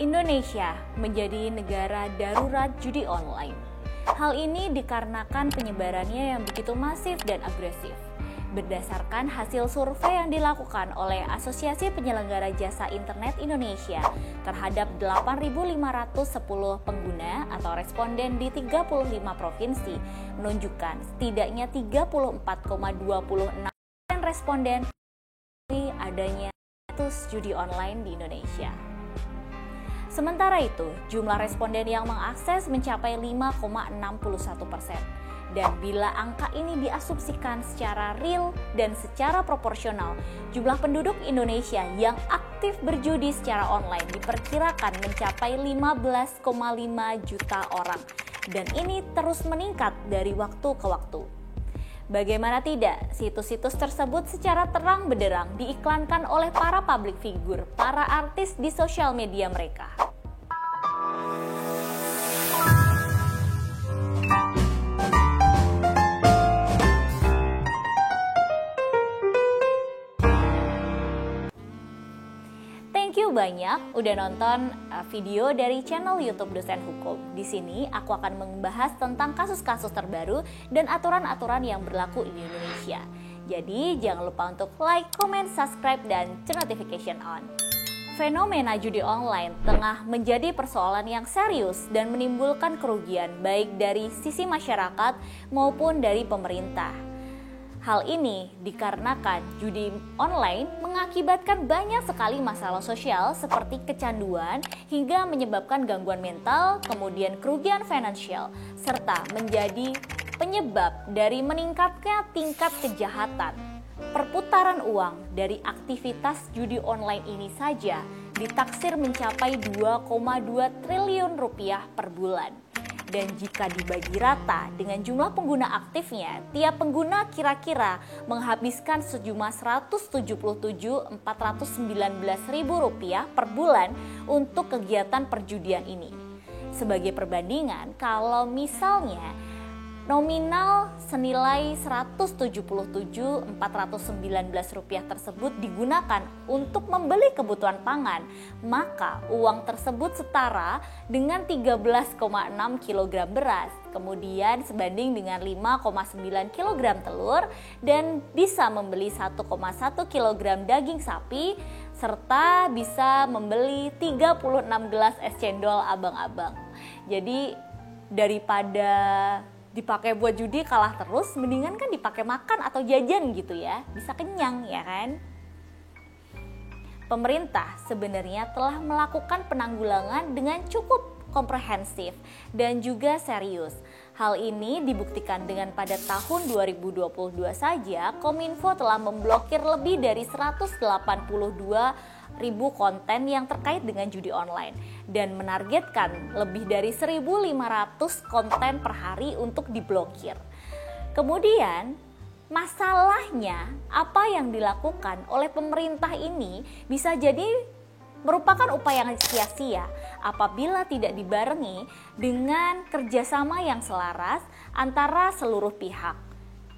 Indonesia menjadi negara darurat judi online. Hal ini dikarenakan penyebarannya yang begitu masif dan agresif. Berdasarkan hasil survei yang dilakukan oleh Asosiasi Penyelenggara Jasa Internet Indonesia terhadap 8.510 pengguna atau responden di 35 provinsi menunjukkan setidaknya 34,26% responden adanya situs judi online di Indonesia. Sementara itu, jumlah responden yang mengakses mencapai 5,61%. Dan bila angka ini diasumsikan secara real dan secara proporsional, jumlah penduduk Indonesia yang aktif berjudi secara online diperkirakan mencapai 15,5 juta orang. Dan ini terus meningkat dari waktu ke waktu. Bagaimana tidak, situs-situs tersebut secara terang benderang diiklankan oleh para public figure, para artis di sosial media mereka. Thank you banyak udah nonton video dari channel YouTube Dosen Hukum. Di sini aku akan membahas tentang kasus-kasus terbaru dan aturan-aturan yang berlaku di Indonesia. Jadi jangan lupa untuk like, comment, subscribe, dan turn notification on. Fenomena judi online tengah menjadi persoalan yang serius dan menimbulkan kerugian baik dari sisi masyarakat maupun dari pemerintah. Hal ini dikarenakan judi online mengakibatkan banyak sekali masalah sosial seperti kecanduan hingga menyebabkan gangguan mental, kemudian kerugian finansial, serta menjadi penyebab dari meningkatnya tingkat kejahatan. Perputaran uang dari aktivitas judi online ini saja ditaksir mencapai 2,2 triliun rupiah per bulan. Dan jika dibagi rata dengan jumlah pengguna aktifnya, tiap pengguna kira-kira menghabiskan sejumlah Rp177.419.000 per bulan untuk kegiatan perjudian ini. Sebagai perbandingan, kalau misalnya nominal senilai Rp177.419 tersebut digunakan untuk membeli kebutuhan pangan, maka uang tersebut setara dengan 13,6 kg beras, kemudian sebanding dengan 5,9 kg telur, dan bisa membeli 1,1 kg daging sapi, serta bisa membeli 36 gelas es cendol abang-abang. Jadi daripada dipakai buat judi kalah terus, mendingan kan dipakai makan atau jajan gitu ya, bisa kenyang ya kan. Pemerintah sebenarnya telah melakukan penanggulangan dengan cukup komprehensif dan juga serius. Hal ini dibuktikan dengan pada tahun 2022 saja Kominfo telah memblokir lebih dari 182.000 konten yang terkait dengan judi online dan menargetkan lebih dari 1.500 konten per hari untuk diblokir. Kemudian masalahnya apa yang dilakukan oleh pemerintah ini bisa jadi merupakan upaya yang sia-sia apabila tidak dibarengi dengan kerjasama yang selaras antara seluruh pihak.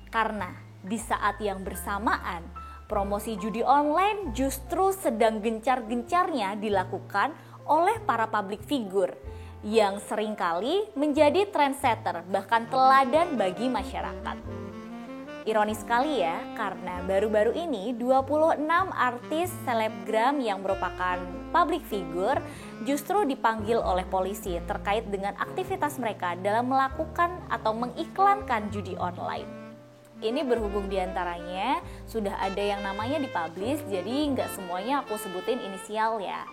Karena di saat yang bersamaan, promosi judi online justru sedang gencar-gencarnya dilakukan oleh para public figure yang seringkali menjadi trendsetter bahkan teladan bagi masyarakat. Ironis sekali ya, karena baru-baru ini 26 artis selebgram yang merupakan public figure justru dipanggil oleh polisi terkait dengan aktivitas mereka dalam melakukan atau mengiklankan judi online. Ini berhubung diantaranya sudah ada yang namanya dipublish, jadi nggak semuanya aku sebutin inisial ya.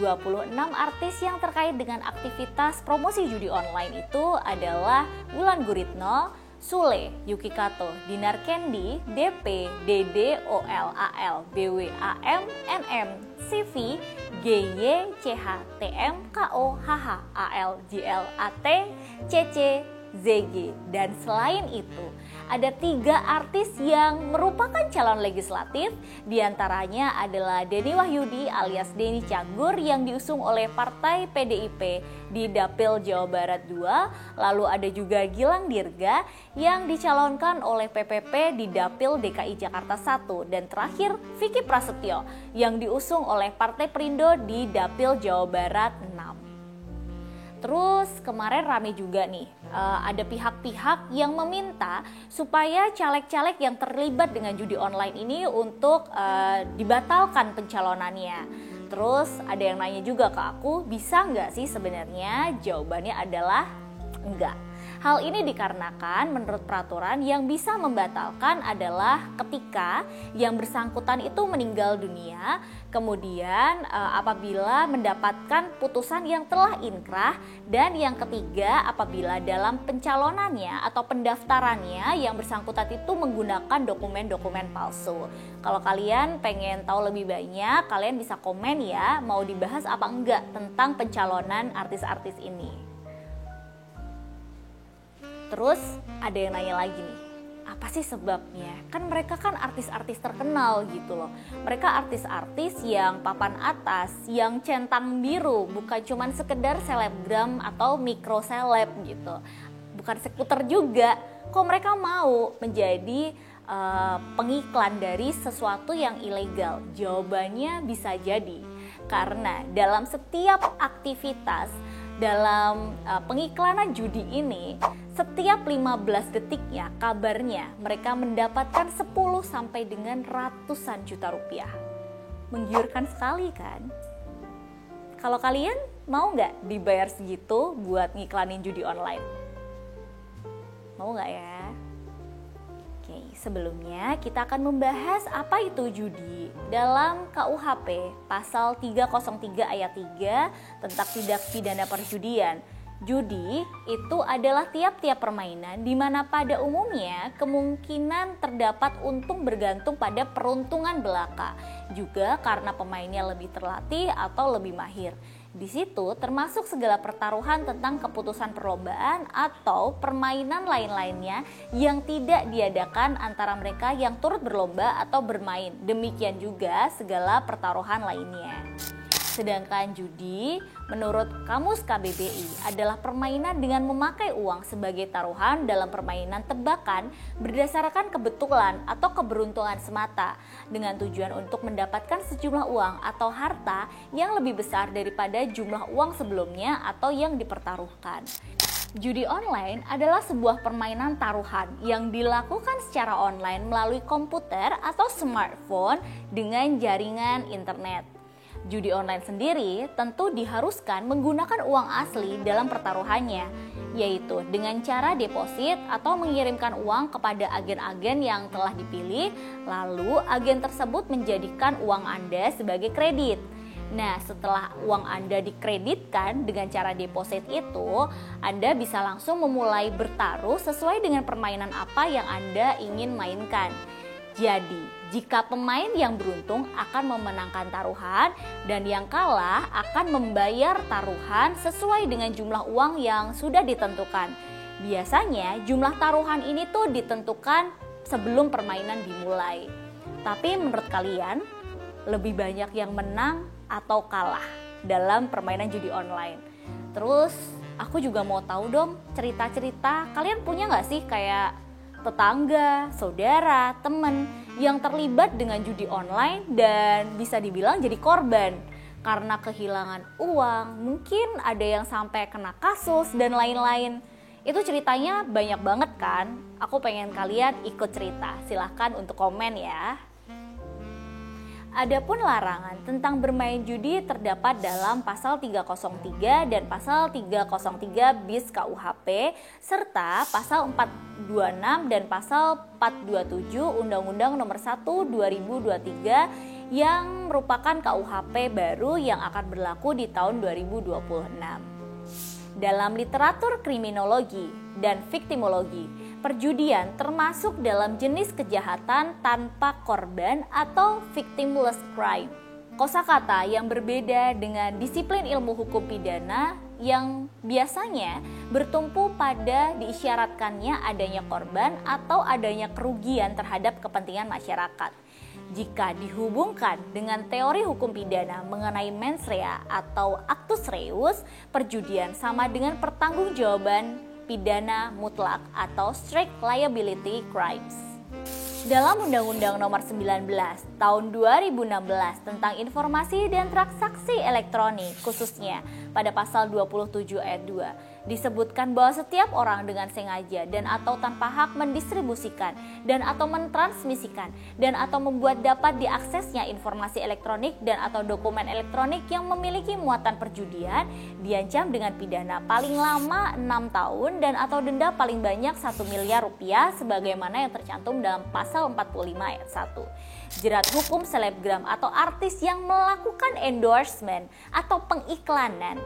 26 artis yang terkait dengan aktivitas promosi judi online itu adalah Wulan Guritno, Sule, Yuki Kato, Dinar Candy, DP, DD, OLAL, BWAM, NM, CV, GY, CH, TM, KO, HH, AL, GL, AT, CC, ZG. Dan selain itu, ada 3 artis yang merupakan calon legislatif. Di antaranya adalah Denny Wahyudi alias Denny Cagur yang diusung oleh Partai PDIP di Dapil Jawa Barat 2. Lalu ada juga Gilang Dirga yang dicalonkan oleh PPP di Dapil DKI Jakarta 1. Dan terakhir Vicky Prasetyo yang diusung oleh Partai Perindo di Dapil Jawa Barat 6. Terus kemarin rame juga nih, ada pihak-pihak yang meminta supaya caleg-caleg yang terlibat dengan judi online ini untuk dibatalkan pencalonannya. Terus ada yang nanya juga ke aku, bisa nggak sih sebenarnya? Jawabannya adalah enggak. Hal ini dikarenakan menurut peraturan yang bisa membatalkan adalah ketika yang bersangkutan itu meninggal dunia, kemudian apabila mendapatkan putusan yang telah inkrah, dan yang ketiga apabila dalam pencalonannya atau pendaftarannya yang bersangkutan itu menggunakan dokumen-dokumen palsu. Kalau kalian pengen tahu lebih banyak, kalian bisa komen ya, mau dibahas apa enggak tentang pencalonan artis-artis ini. Terus ada yang nanya lagi nih, apa sih sebabnya? Kan mereka kan artis-artis terkenal gitu loh. Mereka artis-artis yang papan atas, yang centang biru, bukan cuman sekedar selebgram atau mikro seleb gitu. Bukan sekuter juga, kok mereka mau menjadi pengiklan dari sesuatu yang ilegal? Jawabannya bisa jadi karena dalam setiap aktivitas dalam pengiklanan judi ini, setiap 15 detiknya kabarnya mereka mendapatkan 10 sampai dengan ratusan juta rupiah. Menggiurkan sekali kan? Kalau kalian mau nggak dibayar segitu buat ngiklanin judi online? Mau nggak ya? Oke, sebelumnya kita akan membahas apa itu judi. Dalam KUHP pasal 303 ayat 3 tentang tindak pidana perjudian. Judi itu adalah tiap-tiap permainan di mana pada umumnya kemungkinan terdapat untung bergantung pada peruntungan belaka, juga karena pemainnya lebih terlatih atau lebih mahir. Di situ termasuk segala pertaruhan tentang keputusan perlombaan atau permainan lain-lainnya yang tidak diadakan antara mereka yang turut berlomba atau bermain. Demikian juga segala pertaruhan lainnya. Sedangkan judi menurut Kamus KBBI adalah permainan dengan memakai uang sebagai taruhan dalam permainan tebakan berdasarkan kebetulan atau keberuntungan semata dengan tujuan untuk mendapatkan sejumlah uang atau harta yang lebih besar daripada jumlah uang sebelumnya atau yang dipertaruhkan. Judi online adalah sebuah permainan taruhan yang dilakukan secara online melalui komputer atau smartphone dengan jaringan internet. Judi online sendiri tentu diharuskan menggunakan uang asli dalam pertaruhannya, yaitu dengan cara deposit atau mengirimkan uang kepada agen-agen yang telah dipilih, lalu agen tersebut menjadikan uang Anda sebagai kredit. Nah, setelah uang Anda dikreditkan dengan cara deposit itu, Anda bisa langsung memulai bertaruh sesuai dengan permainan apa yang Anda ingin mainkan. Jadi, jika pemain yang beruntung akan memenangkan taruhan dan yang kalah akan membayar taruhan sesuai dengan jumlah uang yang sudah ditentukan. Biasanya jumlah taruhan ini tuh ditentukan sebelum permainan dimulai. Tapi menurut kalian, lebih banyak yang menang atau kalah dalam permainan judi online? Terus aku juga mau tahu dong cerita-cerita, kalian punya gak sih kayak tetangga, saudara, teman yang terlibat dengan judi online dan bisa dibilang jadi korban karena kehilangan uang, mungkin ada yang sampai kena kasus dan lain-lain. Itu ceritanya banyak banget kan? Aku pengen kalian ikut cerita, silahkan untuk komen ya. Adapun larangan tentang bermain judi terdapat dalam pasal 303 dan pasal 303 bis KUHP serta pasal 426 dan pasal 427 Undang-Undang Nomor 1 2023 yang merupakan KUHP baru yang akan berlaku di tahun 2026. Dalam literatur kriminologi dan viktimologi, perjudian termasuk dalam jenis kejahatan tanpa korban atau victimless crime. Kosakata yang berbeda dengan disiplin ilmu hukum pidana yang biasanya bertumpu pada diisyaratkannya adanya korban atau adanya kerugian terhadap kepentingan masyarakat. Jika dihubungkan dengan teori hukum pidana mengenai mens rea atau actus reus, perjudian sama dengan pertanggungjawaban pidana mutlak atau strict liability crimes. Dalam Undang-Undang Nomor 19 Tahun 2016 tentang Informasi dan Transaksi Elektronik, khususnya pada pasal 27 ayat 2, disebutkan bahwa setiap orang dengan sengaja dan atau tanpa hak mendistribusikan dan atau mentransmisikan dan atau membuat dapat diaksesnya informasi elektronik dan atau dokumen elektronik yang memiliki muatan perjudian diancam dengan pidana paling lama 6 tahun dan atau denda paling banyak 1 miliar rupiah sebagaimana yang tercantum dalam pasal 45 ayat 1. Jerat hukum selebgram atau artis yang melakukan endorsement atau pengiklanan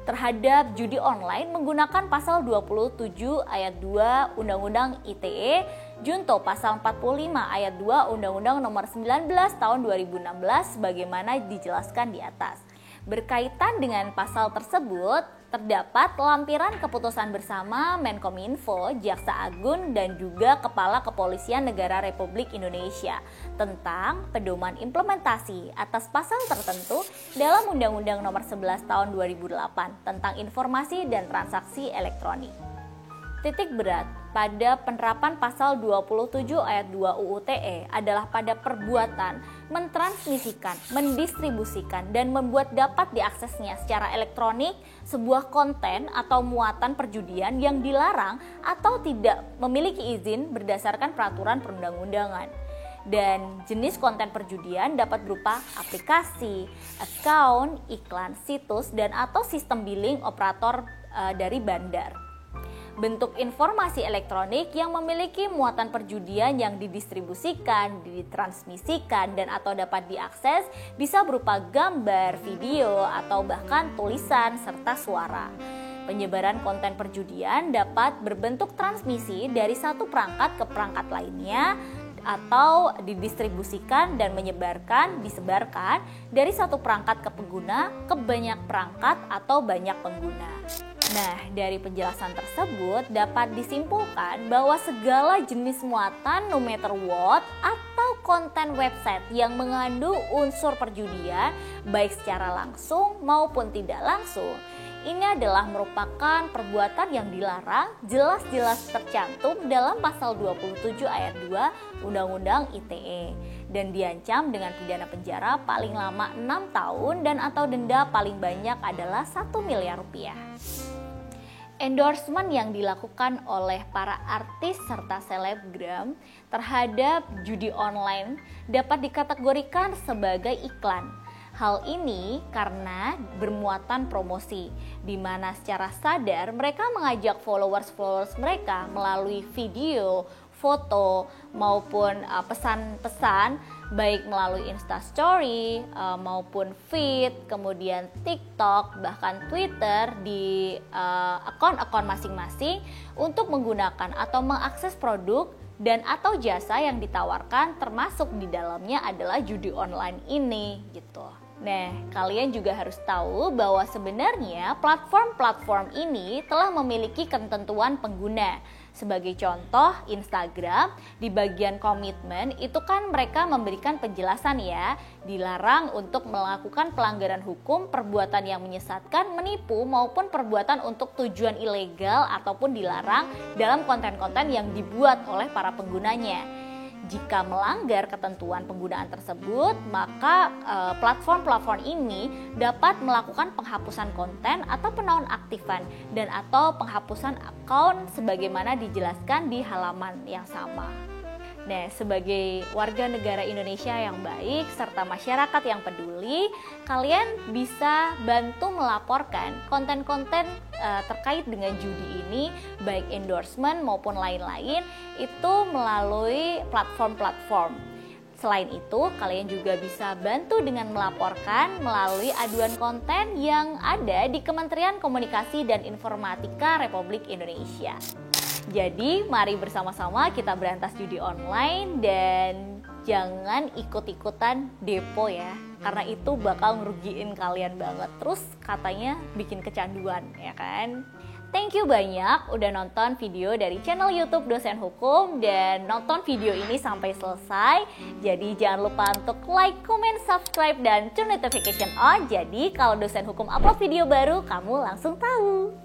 terhadap judi online menggunakan pasal 27 ayat 2 Undang-Undang ITE junto pasal 45 ayat 2 Undang-Undang Nomor 19 Tahun 2016 sebagaimana dijelaskan di atas. Berkaitan dengan pasal tersebut, terdapat lampiran keputusan bersama Menkominfo, Jaksa Agung, dan juga Kepala Kepolisian Negara Republik Indonesia tentang pedoman implementasi atas pasal tertentu dalam Undang-Undang Nomor 11 Tahun 2008 tentang informasi dan transaksi elektronik. Titik berat pada penerapan pasal 27 ayat 2 UU TE adalah pada perbuatan mentransmisikan, mendistribusikan, dan membuat dapat diaksesnya secara elektronik sebuah konten atau muatan perjudian yang dilarang atau tidak memiliki izin berdasarkan peraturan perundang-undangan. Dan jenis konten perjudian dapat berupa aplikasi, account, iklan, situs, dan atau sistem billing operator dari bandar. Bentuk informasi elektronik yang memiliki muatan perjudian yang didistribusikan, ditransmisikan, dan atau dapat diakses bisa berupa gambar, video, atau bahkan tulisan serta suara. Penyebaran konten perjudian dapat berbentuk transmisi dari satu perangkat ke perangkat lainnya atau didistribusikan dan disebarkan dari satu perangkat ke pengguna ke banyak perangkat atau banyak pengguna. Nah, dari penjelasan tersebut dapat disimpulkan bahwa segala jenis muatan no matter what atau konten website yang mengandung unsur perjudian baik secara langsung maupun tidak langsung, ini adalah merupakan perbuatan yang dilarang jelas-jelas tercantum dalam pasal 27 ayat 2 Undang-Undang ITE dan diancam dengan pidana penjara paling lama 6 tahun dan atau denda paling banyak adalah 1 miliar rupiah. Endorsement yang dilakukan oleh para artis serta selebgram terhadap judi online dapat dikategorikan sebagai iklan. Hal ini karena bermuatan promosi, di mana secara sadar mereka mengajak followers mereka melalui video, foto, maupun pesan-pesan baik melalui Instastory maupun feed, kemudian TikTok, bahkan Twitter di akun-akun masing-masing untuk menggunakan atau mengakses produk dan atau jasa yang ditawarkan termasuk di dalamnya adalah judi online ini gitu. Nah, kalian juga harus tahu bahwa sebenarnya platform-platform ini telah memiliki ketentuan pengguna. Sebagai contoh, Instagram di bagian komitmen itu kan mereka memberikan penjelasan ya, dilarang untuk melakukan pelanggaran hukum, perbuatan yang menyesatkan, menipu maupun perbuatan untuk tujuan ilegal ataupun dilarang dalam konten-konten yang dibuat oleh para penggunanya. Jika melanggar ketentuan penggunaan tersebut, maka platform-platform ini dapat melakukan penghapusan konten atau penonaktifan dan atau penghapusan akun sebagaimana dijelaskan di halaman yang sama. Nah, sebagai warga negara Indonesia yang baik serta masyarakat yang peduli, kalian bisa bantu melaporkan konten-konten terkait dengan judi ini, baik endorsement maupun lain-lain, itu melalui platform-platform. Selain itu, kalian juga bisa bantu dengan melaporkan melalui aduan konten yang ada di Kementerian Komunikasi dan Informatika Republik Indonesia. Jadi, mari bersama-sama kita berantas judi online dan jangan ikut-ikutan depo ya, karena itu bakal ngerugiin kalian banget. Terus katanya bikin kecanduan ya kan. Thank you banyak udah nonton video dari channel YouTube Dosen Hukum dan nonton video ini sampai selesai. Jadi jangan lupa untuk like, comment, subscribe, dan turn notification on. Jadi kalau Dosen Hukum upload video baru, kamu langsung tahu.